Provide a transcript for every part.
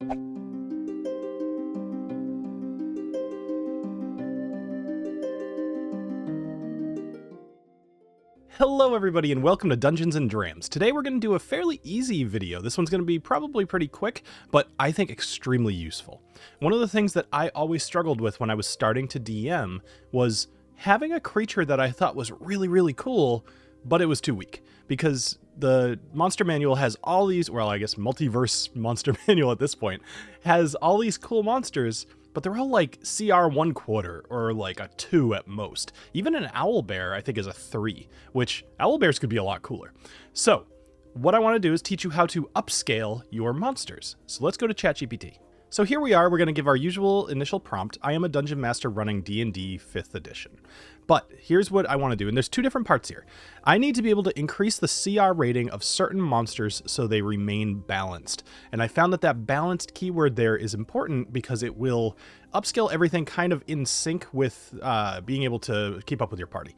Hello everybody and welcome to Dungeons and Drams. Today we're going to do a fairly easy video. This one's going to be probably pretty quick, but I think extremely useful. One of the things that I always struggled with when I was starting to DM was having a creature that I thought was really cool, but it was too weak. Because the monster manual has all these, well I guess multiverse monster manual at this point, has all these cool monsters, but they're all like CR 1/4 or like a 2 at most. Even an owlbear I think is a 3, which owlbears could be a lot cooler. So what I want to do is teach you how to upscale your monsters. So let's go to ChatGPT. So here we are, we're going to give our usual initial prompt. I am a dungeon master running D&D 5th edition. But here's what I want to do, and there's two different parts here. I need to be able to increase the CR rating of certain monsters so they remain balanced. And I found that that balanced keyword there is important because it will upscale everything kind of in sync with being able to keep up with your party.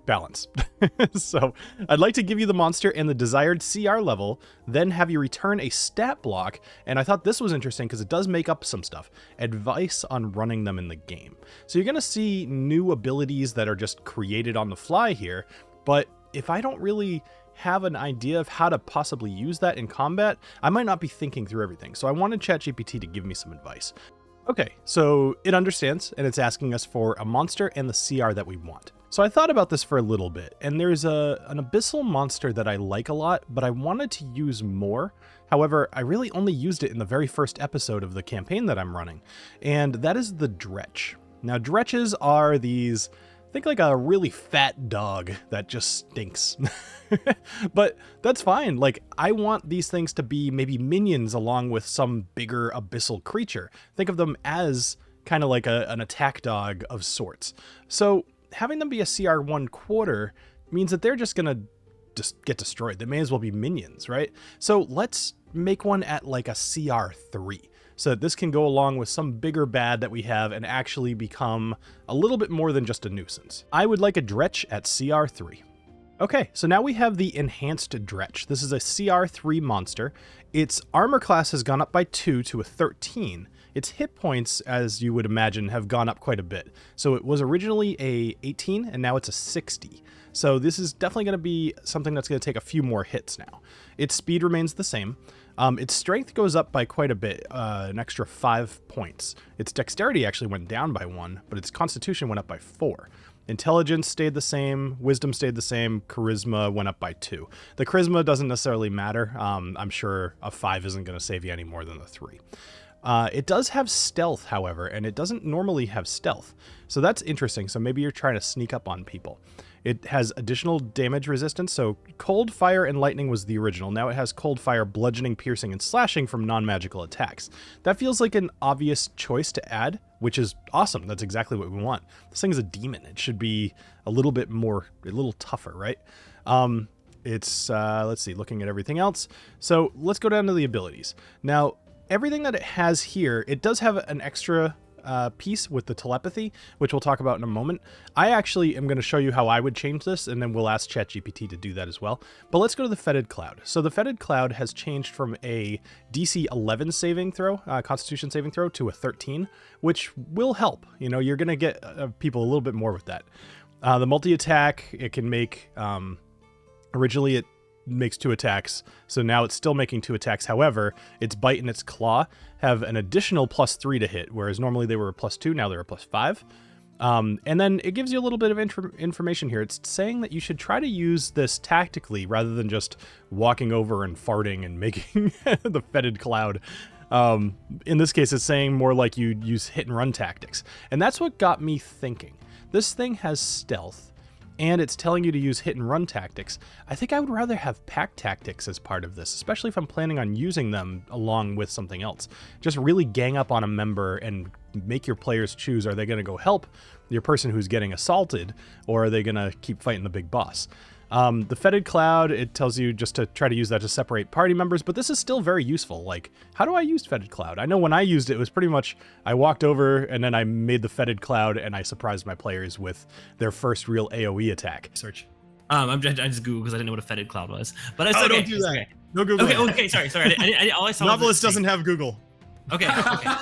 Balance. So I'd like to give you the monster and the desired CR level, then have you return a stat block. And I thought this was interesting because it does make up some stuff. Advice on running them in the game. So you're going to see new abilities that are just created on the fly here. But if I don't really have an idea of how to possibly use that in combat, I might not be thinking through everything. So I wanted ChatGPT to give me some advice. Okay, so it understands and it's asking us for a monster and the CR that we want. So I thought about this for a little bit, and there's an abyssal monster that I like a lot, but I wanted to use more. However, I really only used it in the very first episode of the campaign that I'm running, and that is the Dretch. Now, Dretches are these, think like a really fat dog that just stinks. But that's fine. Like, I want these things to be maybe minions along with some bigger abyssal creature. Think of them as kind of like an attack dog of sorts. So having them be a CR 1/4 means that they're just gonna just get destroyed. They may as well be minions, right? So let's make one at like a CR 3 so that this can go along with some bigger bad that we have and actually become a little bit more than just a nuisance. I would like a Dretch at CR 3. Okay, so now we have the enhanced Dretch. This is a CR 3 monster. Its armor class has gone up by 2 to a 13. Its hit points, as you would imagine, have gone up quite a bit. So it was originally a 18 and now it's a 60. So this is definitely going to be something that's going to take a few more hits now. Its speed remains the same. Its strength goes up by quite a bit, an extra 5 points. Its dexterity actually went down by 1, but its constitution went up by 4. Intelligence stayed the same, wisdom stayed the same, charisma went up by 2. The charisma doesn't necessarily matter. I'm sure a 5 isn't going to save you any more than the 3. It does have stealth, however, and it doesn't normally have stealth. So that's interesting. So maybe you're trying to sneak up on people. It has additional damage resistance. So cold, fire, and lightning was the original. Now it has cold, fire, bludgeoning, piercing, and slashing from non-magical attacks. That feels like an obvious choice to add, which is awesome. That's exactly what we want. This thing is a demon. It should be a little bit more, a little tougher, right? Let's see, looking at everything else. So let's go down to the abilities. Now, everything that it has here, it does have an extra piece with the telepathy, which we'll talk about in a moment. I actually am going to show you how I would change this, and then we'll ask ChatGPT to do that as well. But let's go to the Fetid Cloud. So the Fetid Cloud has changed from a DC 11 saving throw, Constitution saving throw, to a 13, which will help. You know, you're going to get people a little bit more with that. The multi-attack, it can make, originally it makes 2 attacks, so now it's still making 2 attacks. However, its bite and its claw have an additional +3 to hit, whereas normally they were a +2, now they're a +5. And then it gives you a little bit of information here. It's saying that you should try to use this tactically rather than just walking over and farting and making the Fetid Cloud. In this case, it's saying more like you use hit and run tactics. And that's what got me thinking. This thing has stealth, and it's telling you to use hit and run tactics. I think I would rather have pack tactics as part of this, especially if I'm planning on using them along with something else. Just really gang up on a member and make your players choose. Are they going to go help your person who's getting assaulted, or are they going to keep fighting the big boss? The Fetid Cloud, it tells you just to try to use that to separate party members, but this is still very useful. Like, how do I use Fetid Cloud? I know when I used it, it was pretty much, I walked over and then I made the Fetid Cloud and I surprised my players with their first real AoE attack. Search. I just Googled because I didn't know what a Fetid Cloud was. But it's don't do that. Okay. No Google. Okay, sorry. All I saw Novelist doesn't have Google. Okay. Okay.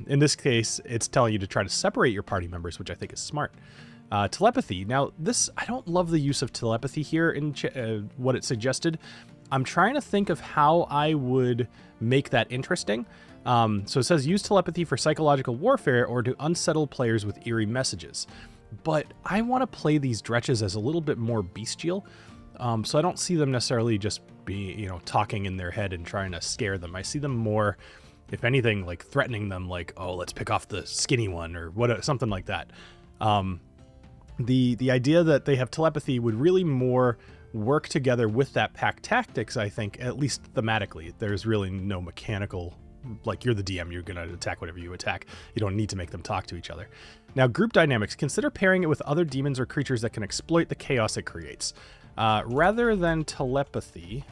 In this case, it's telling you to try to separate your party members, which I think is smart. Telepathy. Now, I don't love the use of telepathy here in what it suggested. I'm trying to think of how I would make that interesting. So it says use telepathy for psychological warfare or to unsettle players with eerie messages. But I want to play these Dretches as a little bit more bestial. So I don't see them necessarily just talking in their head and trying to scare them. I see them more, if anything, like threatening them, like, oh, let's pick off the skinny one or something like that. The idea that they have telepathy would really more work together with that pack tactics, I think, at least thematically. There's really no mechanical, like, you're the DM, you're going to attack whatever you attack. You don't need to make them talk to each other. Now, group dynamics. Consider pairing it with other demons or creatures that can exploit the chaos it creates. Rather than telepathy,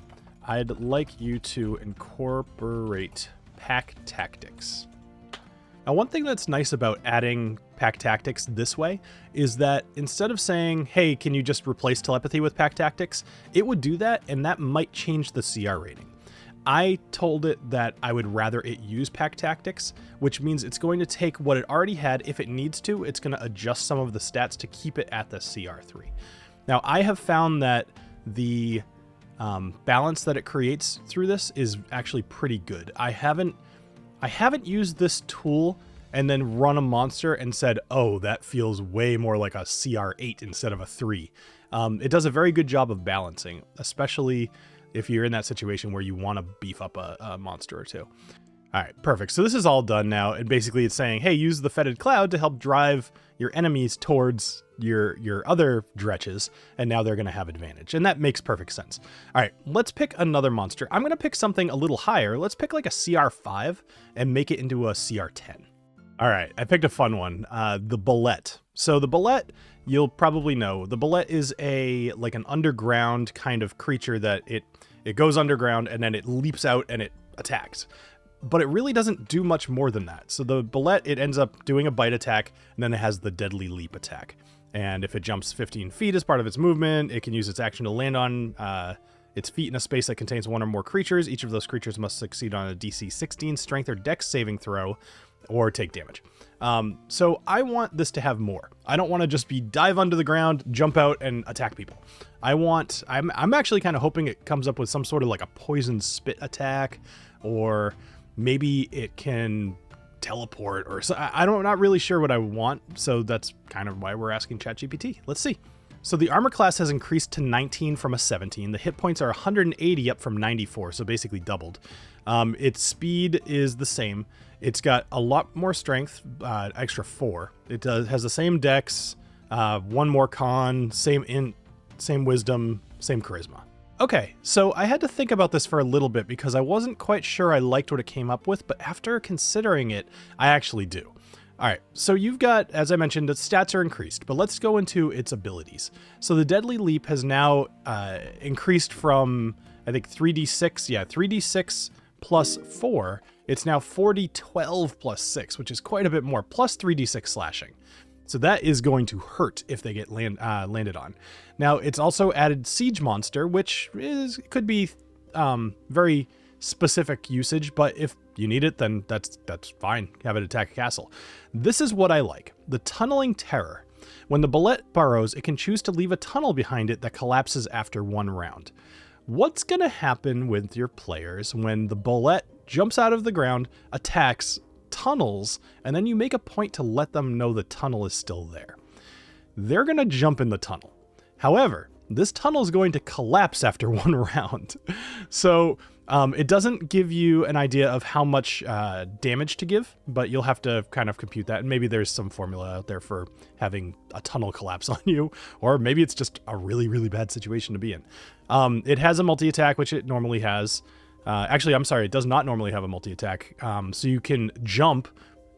I'd like you to incorporate pack tactics. Now, one thing that's nice about adding pack tactics this way is that instead of saying, hey, can you just replace telepathy with pack tactics, it would do that, and that might change the CR rating. I told it that I would rather it use pack tactics, which means it's going to take what it already had. If it needs to, it's going to adjust some of the stats to keep it at the CR3. Now, I have found that the balance that it creates through this is actually pretty good. I haven't used this tool and then run a monster and said, oh, that feels way more like a CR8 instead of a 3. It does a very good job of balancing, especially if you're in that situation where you want to beef up a monster or two. All right, perfect. So this is all done now, and basically it's saying, hey, use the fetid cloud to help drive your enemies towards your other Dretches, and now they're going to have advantage, and that makes perfect sense. All right, let's pick another monster. I'm going to pick something a little higher. Let's pick like a CR5 and make it into a CR10. All right, I picked a fun one, the Ballet. So the Ballet, you'll probably know, the Ballet is like an underground kind of creature that it goes underground and then it leaps out and it attacks. But it really doesn't do much more than that. So the Ballet, it ends up doing a bite attack, and then it has the deadly leap attack. And if it jumps 15 feet as part of its movement, it can use its action to land on its feet in a space that contains one or more creatures. Each of those creatures must succeed on a DC 16 strength or dex saving throw or take damage. So I want this to have more. I don't want to just be dive under the ground, jump out, and attack people. I'm actually kind of hoping it comes up with some sort of like a poison spit attack, or maybe it can teleport, or so. Not really sure what I want, so that's kind of why we're asking ChatGPT. Let's see. So the armor class has increased to 19 from a 17. The hit points are 180 up from 94, so basically doubled. Its speed is the same. It's got a lot more strength, extra 4. It has the same dex, 1 more con, same int, same wisdom, same charisma. Okay, so I had to think about this for a little bit because I wasn't quite sure I liked what it came up with, but after considering it, I actually do. All right, so you've got, as I mentioned, the stats are increased, but let's go into its abilities. So the Deadly Leap has now increased from, I think, 3d6. Yeah, 3d6 plus 4. It's now 4d12 plus 6, which is quite a bit more, plus 3d6 slashing. So that is going to hurt if they get landed on. Now, it's also added Siege Monster, which could be very specific usage, but if you need it, then that's fine. Have it attack a castle. This is what I like. The Tunneling Terror. When the Ballet burrows, it can choose to leave a tunnel behind it that collapses after 1 round. What's going to happen with your players when the Ballet jumps out of the ground, attacks, tunnels, and then you make a point to let them know the tunnel is still there? They're going to jump in the tunnel. However, this tunnel is going to collapse after 1 round. So it doesn't give you an idea of how much damage to give, but you'll have to kind of compute that. And maybe there's some formula out there for having a tunnel collapse on you, or maybe it's just a really, really bad situation to be in. It has a multi-attack, which it normally has. Actually, I'm sorry, it does not normally have a multi-attack. So you can jump,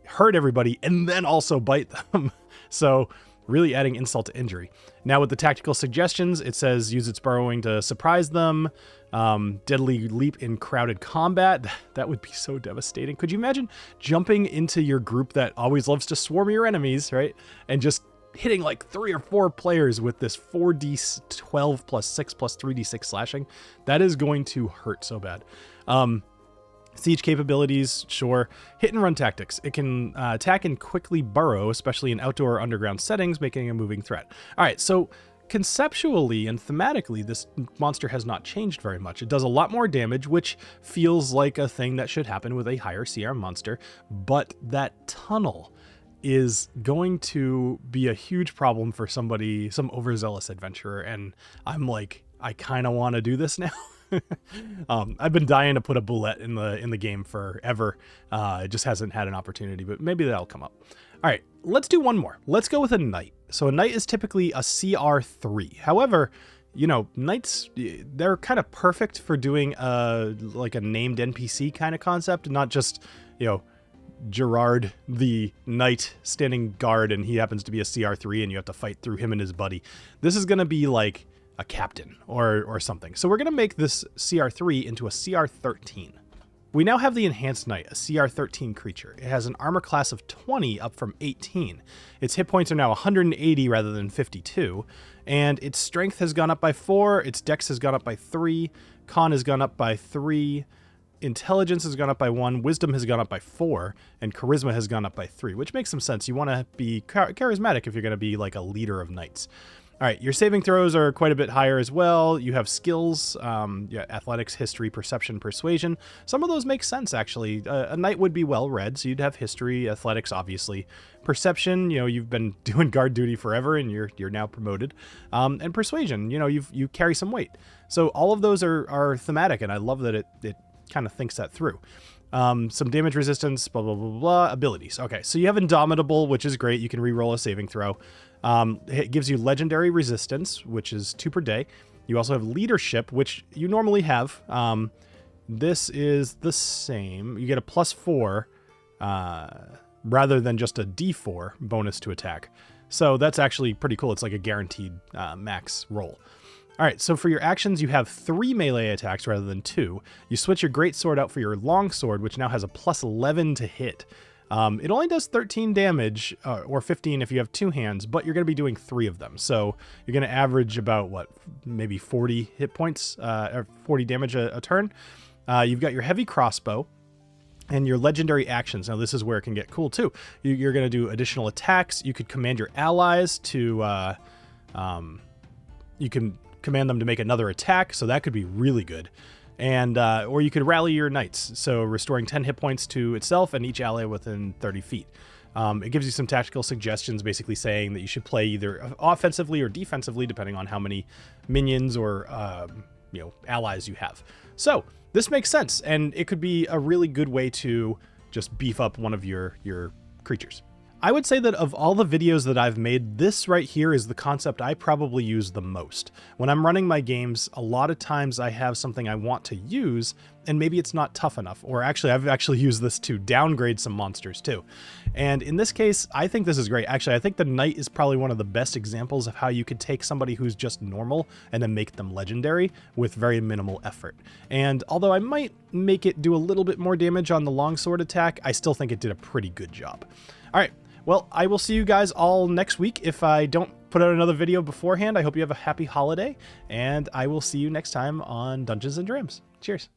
hurt everybody, and then also bite them. So really adding insult to injury. Now with the tactical suggestions, it says use its burrowing to surprise them. Deadly Leap in crowded combat. That would be so devastating. Could you imagine jumping into your group that always loves to swarm your enemies, right? And just hitting like 3 or 4 players with this 4d12 plus 6 plus 3d6 slashing? That is going to hurt so bad. Siege capabilities, sure. Hit and run tactics. It can attack and quickly burrow, especially in outdoor or underground settings, making a moving threat. All right, so conceptually and thematically, this monster has not changed very much. It does a lot more damage, which feels like a thing that should happen with a higher CR monster, but that tunnel is going to be a huge problem for somebody, some overzealous adventurer, and I'm like, I kind of want to do this now. I've been dying to put a bullet in the game forever. It just hasn't had an opportunity, but maybe that'll come up. All right, let's do one more. Let's go with a knight. So a knight is typically a CR3. However, you know, knights, they're kind of perfect for doing like a named NPC kind of concept, not just, you know, Gerard the knight standing guard and he happens to be a CR3 and you have to fight through him and his buddy. This is going to be like a captain or something. So we're going to make this CR3 into a CR13. We now have the Enhanced Knight, a CR13 creature. It has an armor class of 20 up from 18. Its hit points are now 180 rather than 52, and its strength has gone up by 4, its dex has gone up by 3, con has gone up by 3, intelligence has gone up by 1, wisdom has gone up by 4, and charisma has gone up by 3, which makes some sense. You want to be charismatic if you're going to be like a leader of knights. All right, your saving throws are quite a bit higher as well. You have skills, athletics, history, perception, persuasion. Some of those make sense, actually. A knight would be well-read, so you'd have history, athletics, obviously. Perception, you know, you've been doing guard duty forever, and you're now promoted. And persuasion, you know, you carry some weight. So all of those are thematic, and I love that it kind of thinks that through. Some damage resistance, blah, blah, blah, blah, abilities. Okay, so you have Indomitable, which is great. You can re-roll a saving throw. It gives you legendary resistance, which is 2 per day. You also have leadership, which you normally have. This is the same. You get a +4 rather than just a D4 bonus to attack. So that's actually pretty cool. It's like a guaranteed max roll. All right, so for your actions, you have 3 melee attacks rather than 2. You switch your great sword out for your long sword, which now has a +11 to hit. It only does 13 damage, or 15 if you have 2 hands, but you're going to be doing 3 of them. So you're going to average about, what, maybe 40 hit points, or 40 damage a turn. You've got your heavy crossbow and your legendary actions. Now, this is where it can get cool, too. You're going to do additional attacks. You could command your allies to... you can command them to make another attack, so that could be really good. And or you could rally your knights, so restoring 10 hit points to itself and each ally within 30 feet. It gives you some tactical suggestions, basically saying that you should play either offensively or defensively, depending on how many minions or allies you have. So this makes sense, and it could be a really good way to just beef up one of your creatures. I would say that of all the videos that I've made, this right here is the concept I probably use the most. When I'm running my games, a lot of times I have something I want to use, and maybe it's not tough enough. Or actually, I've actually used this to downgrade some monsters too. And in this case, I think this is great. Actually, I think the Knight is probably one of the best examples of how you could take somebody who's just normal and then make them legendary with very minimal effort. And although I might make it do a little bit more damage on the longsword attack, I still think it did a pretty good job. All right. Well, I will see you guys all next week. If I don't put out another video beforehand, I hope you have a happy holiday, and I will see you next time on Dungeons & Drams. Cheers.